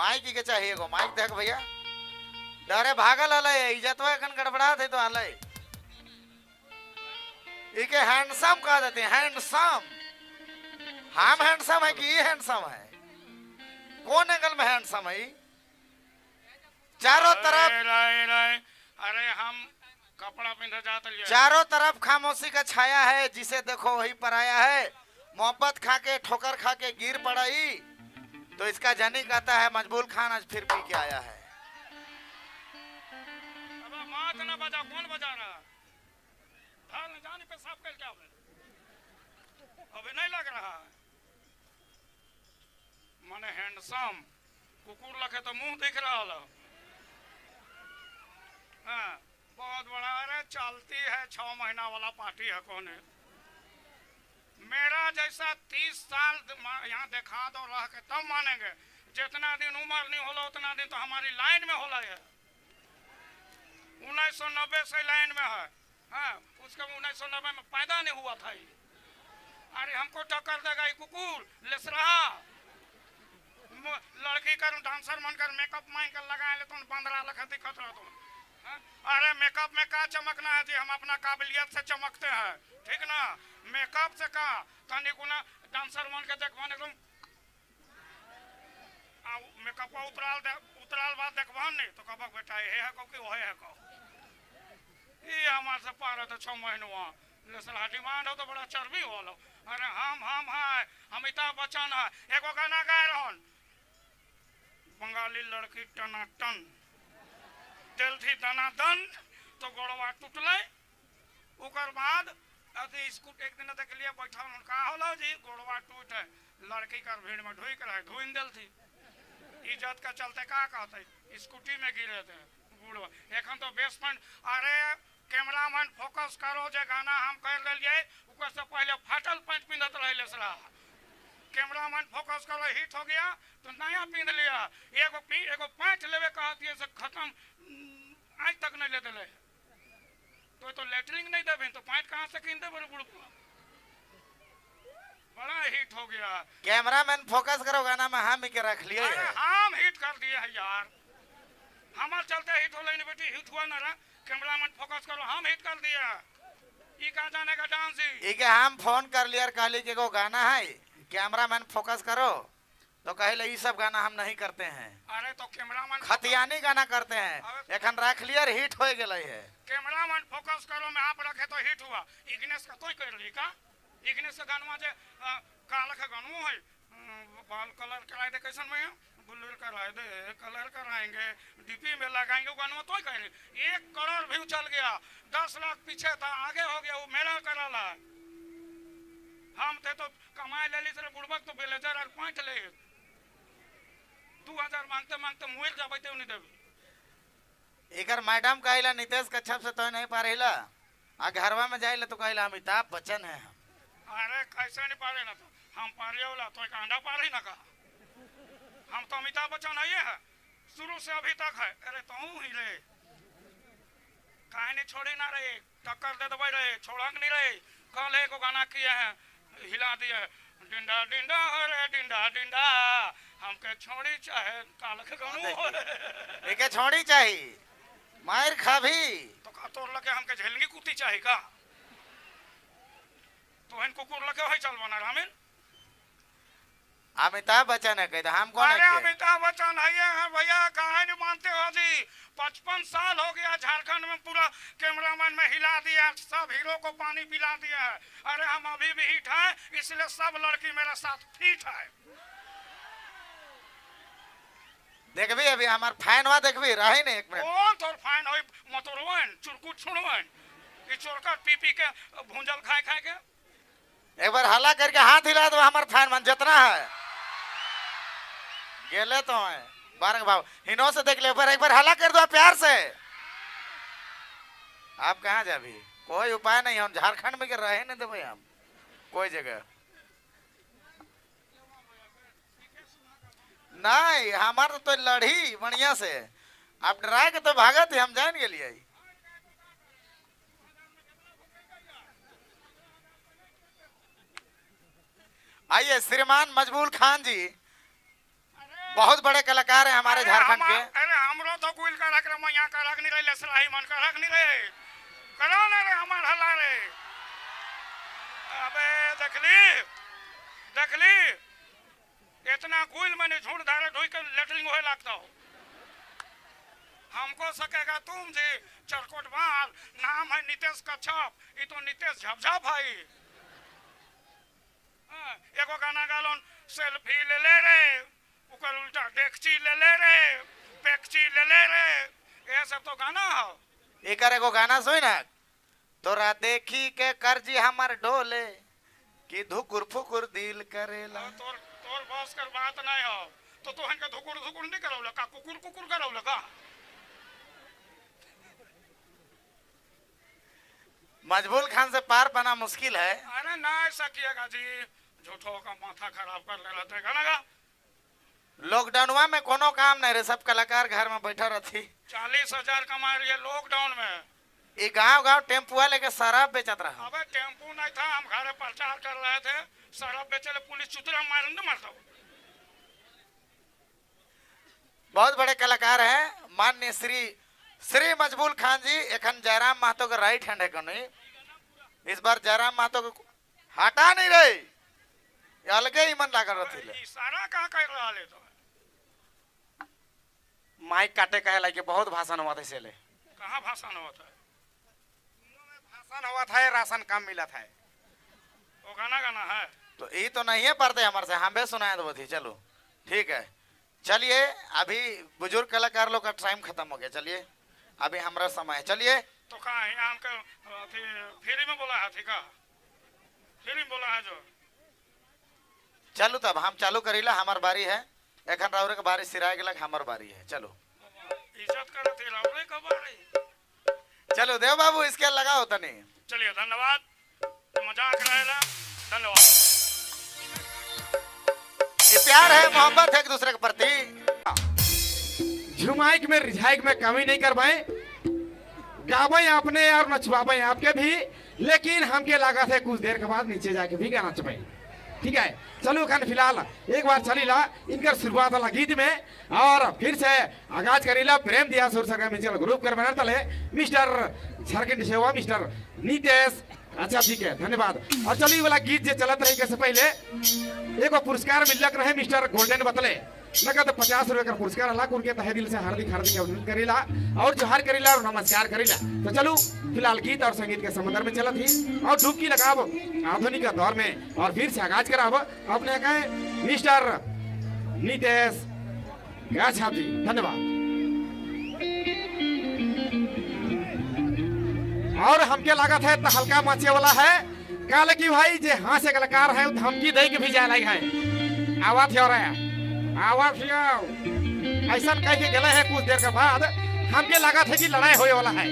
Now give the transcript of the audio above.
Mic के चाहिए गो mic देख भैया डरे भागल हले इज्जतवा एखन गड़बड़ा थे तो हले इके हैंडसम कह देते हैं हैंडसम हम हैंडसम है कि ये हैंडसम है कौन एंगल में हैंडसम है चारों तरफ अरे हम कपड़ा पहन जाते चारों तरफ खामोशी का छाया है जिसे देखो वही पर आया है मोहब्बत खा के ठोकर खा के गिर पड़ाई तो इसका जानी कहता है मजबूर खान आज फिर पी के आया है। अब मात ना बजा कौन बजा रहा ढाल जाने पे साफ कर क्या अबे नहीं लग रहा माने हैंडसम कुकुर लखे तो मुंह दिख रहा है हाँ, बहुत बड़ा अरे चलती है 6 महीना वाला पार्टी है कौन है मेरा जैसा 30 साल यहाँ देखा दो रह के तब मानेंगे जितना दिन उम्र नहीं होला उतना दिन तो हमारी लाइन में होला है 1990 से लाइन में है हाँ, उसके 1990 में पैदा नहीं हुआ था अरे हमको टक्कर देगा ये कुकुर लेस रहा लड़की कर डांसर बनकर मेकअप माइन कर लगाए ले तुम 15 लाख दिक्कत रहा तुम अरे मेकअप में क्या चमकना है जी हम अपना काबिलियत से चमकते हैं ठीक ना मेकअप से का तनी गुना डांसर बन के देखवान एकदम मेकअप उतराल बात देखवान नहीं तो कब बेटा ये है को कि वो है को ये हमारे से पार तो 6 महीनों लेसला डिमांड हो तो बड़ा चर्बी हो लो अरे हम है अमिताभ बच्चन है एगो गाना गाए रहन बंगाली लड़की टनाटन दिल थी दनादन तो गोड़वा टूटले उकर बाद अति स्कूट एक दिन देख लिया बैठा का होला जी गोड़वा टूट है लड़की कर भीड़ में ढोई कर धोइन दिल थी इज्जत का चलते का कहते स्कूटी में गिरे थे गुड़वा एखन तो बेसमेंट अरे कैमरामैन फोकस करो जे गाना हम कर लिए ऊपर से पहले फाटल पैंट पिंधत रहे सरा कैमरामैन फोकस करो हिट हो गया तो नया पिंध लिया एगो पैंट लेवे कहती से खत्म आज तक नहीं ले दिले तो लेटरिंग नहीं देवे तो पैंट कहाँ से किन दे बड़ा हिट हो गया कैमरामैन फोकस करो गाना में हम के रख लिए हम हिट कर दिए है यार हमारे चलते हिट हो लेनी बेटी हिट हुआ ना रहा कैमरामैन फोकस करो हम हिट कर दिया ई का जाने का डांस ही के हम फोन कर लिया कहली के गाना है कैमरामैन फोकस करो तो कहले ये सब गाना हम नहीं करते हैं अरे तो कैमरामैन खतियानी गाना करते हैं एखन रख लिया हिट हो गए है कैमरामैन फोकस करो में आप रखे तो हिट हुआ इग्नेस का तो कर ली का इग्नेस का गाना जे काला का गाना है बाल कलर कराए दे कैसन में बुल्लर कराए दे कलर कराएंगे डीपी में लगाएंगे गाना तो कर 1 करोड़ व्यू चल गया 10 लाख पीछे था आगे हो गया वो मेरा कराला हम थे तो कमाए ले ली सर बुड़बक तो ब्लेजर और पैंट ले 2000 मांगते मांगते मुइल जाबे तो नहीं देबे एकर मैडम कहला नीतीश कच्छप से तो नहीं पारेला आ घरवा में जाइला तो कहला अमिताभ बच्चन है अरे कैसे नहीं पारे ना तो हम पारे वाला तो एक अंडा पारे ना का हम तो अमिताभ बच्चन है शुरू से अभी तक है अरे तो ही रे काहे नहीं छोड़ी ना रे टक्कर दे दबे रे छोड़क नहीं रे कल एक गाना किए हैं हिला दिए डिंडा डिंडा रे डिंडा डिंडा हमके छोड़ी चाहे काल के गानू एके छोड़ी चाहिए मार खाभी तो का तोड़ लगे हमके झेलनी कुत्ती चाहे का तो हन कुकुर लगे होई चल बना रामिन अमिताभ बच्चन है कहते हम कौन अरे अमिताभ बच्चन है भैया काहे नहीं मानते हो जी 55 साल हो गया झारखंड में पूरा कैमरामैन में हिला दिया सब हीरो को पानी पिला दिया है अरे हम अभी भी हिट है इसलिए सब लड़की मेरे साथ फिट है देखबी अभी हमार फैन हुआ देखबी रहे नहीं एक मिनट कौन तोर फैन होई मतोरवन चुरकुट छुड़वन ये चोरका पी के भूंजल खाए खाए के एक बार हल्ला करके हाथ हिला दो हमार फैन मन जितना है गेले तो है बारक भाव हिनो से देख ले एक बार हल्ला कर दो प्यार से आप कहाँ जाबी कोई उपाय नहीं हम झारखंड में रहे नहीं देवे हम कोई जगह नहीं हमार तो लड़ी बढ़िया से आप डरा के तो भागत हम जान गेलिए आइए श्रीमान मजबूर खान जी बहुत बड़े कलाकार हैं हमारे झारखंड के। अरे हमरो तो गुल का रख रे मैया का रख नहीं रे सलाही मन का रख नहीं रे करो ना रे हमार हल्ला रे। अबे देखली इतना गुल मैंने झूठ धारे ढोई कर लेटरिंग होए लगता हो। हमको सकेगा तुम जी चरकोट बाल नाम है नितेश कच्छप ये तो नितेश झपझप भाई। एगो गाना गालोन सेल्फी ले रे उकर उल्टा डेक्ची ले रे पेक्ची ले रे ये सब तो गाना हो। एकर एगो गाना सुन ना तोरा देखी के कर्जी हमार डोले कि धुकुर फुकुर दिल करेला। तोर बस कर बात नहीं हो तो तू हनके धुकुर नहीं करौला का कुकुर करौला का। मजबूल खान से पार पाना मुश्किल है। अरे ना ऐसा किएगा जी झूठो का माथा खराब कर ले रहते गाना गा। लॉकडाउनवा में कोनो काम नहीं रे सब कलाकार घर में बैठा रहती। 40,000 कमा रही है लॉकडाउन में। ये गांव टेम्पुआ लेके शराब बेचत रहा। अबे टेम्पू नहीं था हम घर प्रचार कर रहे थे शराब बेचे पुलिस चुतरा मार न मारता। बहुत बड़े कलाकार हैं माननीय श्री मजबूल खान जी। एखन जयराम महतो के राइट हैंड है कहीं इस बार जयराम महतो को हटा नहीं रहे अलगे ही मन लगा रही। इशारा कहाँ कर रहा है तो माइक काटे कहे लगे बहुत भाषण हुआ था इसलिए। कहाँ भाषण हुआ था? भाषण हुआ था राशन कम मिला था वो गाना है तो ये तो नहीं है पढ़ते हमारे से हम भी सुनाए तो थी। चलो ठीक है चलिए अभी बुजुर्ग कलाकार लोग का टाइम खत्म हो गया। चलिए अभी हमारा समय है। चलिए तो कहा यहाँ के फ्री में बोला है ठीक है फ्री में बोला है जो चलो तब हम चालू करीला हमार बारी है। एखन राउरे के बारी सिराए गेलक हमार बारी है। चलो इज्जत करे थे राउरे का बारी। चलो देव बाबू इसके लगा होता नहीं। चलिए धन्यवाद मजाक रहेला धन्यवाद। ये प्यार है मोहब्बत है एक दूसरे के प्रति। झुमाइक में रिझाइक में कमी नहीं कर पाए गावे अपने और नचवावे आपके भी लेकिन हमके लगा थे कुछ देर के बाद नीचे जाके भी गाना चपाई। ठीक है चलो खान फिलहाल एक बार चलीला इनकर शुरुआत वाला गीत में और फिर से आगाज करीला प्रेम दिया सुर सका म्यूजिकल ग्रुप कर बना तले मिस्टर झारखंड सेवा मिस्टर नितेश। अच्छा ठीक है धन्यवाद। और चलिए वाला गीत जो चलत रही कैसे पहले एगो पुरस्कार मिलक रहे मिस्टर गोल्डन बतले नगद 50 रुपए का पुरस्कार अल्लाह उनके तहे दिल से हार्दिक अभिनंदन करेला और जोहार करेला और नमस्कार करेला। तो चलो फिलहाल गीत और संगीत के समंदर में चलत ही और डुबकी लगाब आधुनिक दौर में और फिर से आगाज कराब अपने कहे मिस्टर नितेश गाछाप जी। धन्यवाद। और हमके लागत है तो हल्का मचे वाला है काले की भाई जे हाँ से कलाकार है धमकी दे के भी जाए लगे है आवाज हो रहा है आवाज ऐसा कह के गले है कुछ देर के बाद हमके लगा था कि लड़ाई होने वाला है।